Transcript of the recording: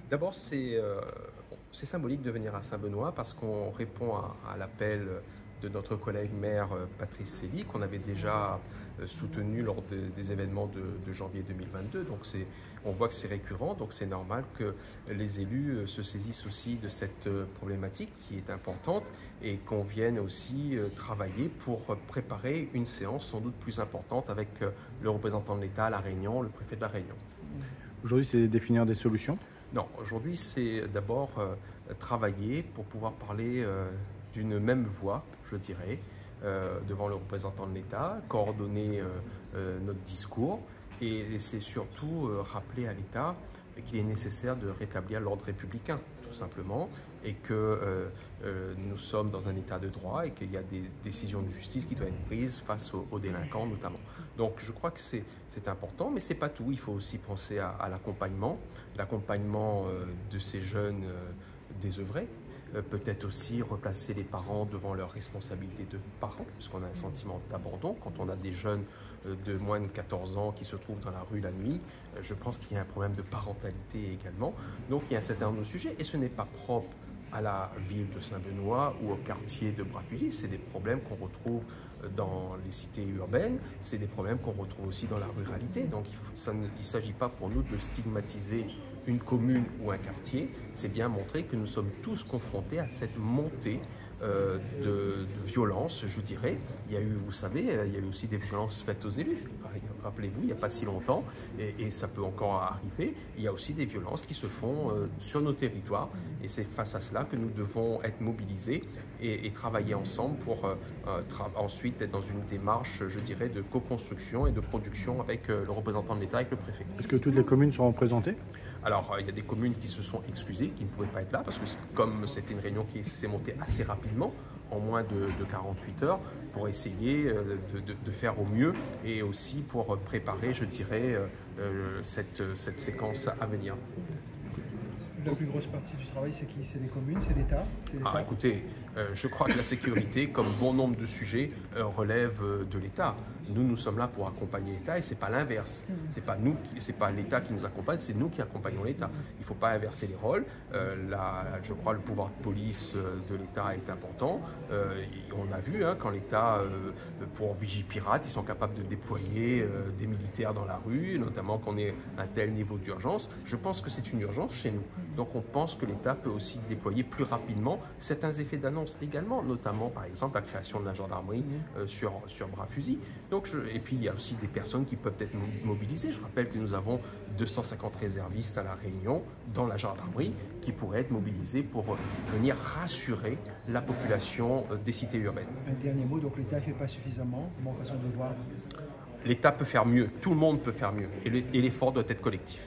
D'abord, c'est symbolique de venir à Saint-Benoît parce qu'on répond à l'appel de notre collègue maire Patrice Célie, qu'on avait déjà soutenu lors des événements de janvier 2022. Donc on voit que c'est récurrent, donc c'est normal que les élus se saisissent aussi de cette problématique qui est importante et qu'on vienne aussi travailler pour préparer une séance sans doute plus importante avec le représentant de l'État à La Réunion, le préfet de La Réunion. Aujourd'hui, c'est définir des solutions? Non, aujourd'hui, c'est d'abord travailler pour pouvoir parler d'une même voix, je dirais, devant le représentant de l'État, coordonner notre discours et c'est surtout rappeler à l'État qu'il est nécessaire de rétablir l'ordre républicain, tout simplement, et que nous sommes dans un état de droit et qu'il y a des décisions de justice qui doivent être prises face aux délinquants notamment. Donc je crois que c'est important, mais ce n'est pas tout. Il faut aussi penser à l'accompagnement de ces jeunes désœuvrés. Peut-être aussi replacer les parents devant leurs responsabilités de parents, puisqu'on a un sentiment d'abandon. Quand on a des jeunes de moins de 14 ans qui se trouvent dans la rue la nuit, je pense qu'il y a un problème de parentalité également. Donc il y a un certain nombre de sujets, et ce n'est pas propre à la ville de Saint-Benoît ou au quartier de Bras-Fusil. C'est des problèmes qu'on retrouve dans les cités urbaines, c'est des problèmes qu'on retrouve aussi dans la ruralité. Donc il ne s'agit pas pour nous de stigmatiser une commune ou un quartier, c'est bien montrer que nous sommes tous confrontés à cette montée de violence, je dirais. Il y a eu, vous savez, il y a eu aussi des violences faites aux élus. Rappelez-vous, il n'y a pas si longtemps, et ça peut encore arriver, il y a aussi des violences qui se font sur nos territoires, et c'est face à cela que nous devons être mobilisés et travailler ensemble pour ensuite être dans une démarche, je dirais, de co-construction et de production avec le représentant de l'État, avec le préfet. Est-ce que toutes les communes seront représentées? Alors, il y a des communes qui se sont excusées, qui ne pouvaient pas être là, parce que comme c'était une réunion qui s'est montée assez rapidement, en moins de 48 heures, pour essayer de faire au mieux et aussi pour préparer, je dirais, cette séquence à venir. La plus grosse partie du travail, c'est qui? C'est les communes, c'est l'État? Écoutez, je crois que la sécurité, comme bon nombre de sujets, relève de l'État. Nous sommes là pour accompagner l'État et c'est pas l'inverse. C'est pas l'État qui nous accompagne, c'est nous qui accompagnons l'État. Il ne faut pas inverser les rôles. Je crois que le pouvoir de police de l'État est important. On a vu quand l'État, pour Vigipirate, ils sont capables de déployer des militaires dans la rue, notamment quand on est à un tel niveau d'urgence. Je pense que c'est une urgence chez nous. Donc on pense que l'État peut aussi déployer plus rapidement certains effets d'annonce également, notamment par exemple la création de la gendarmerie sur Bras-Fusil. Et puis il y a aussi des personnes qui peuvent être mobilisées. Je rappelle que nous avons 250 réservistes à La Réunion dans la gendarmerie qui pourraient être mobilisés pour venir rassurer la population des cités urbaines. Un dernier mot, donc l'État ne fait pas suffisamment, manque à son devoir. L'État peut faire mieux, tout le monde peut faire mieux et l'effort doit être collectif.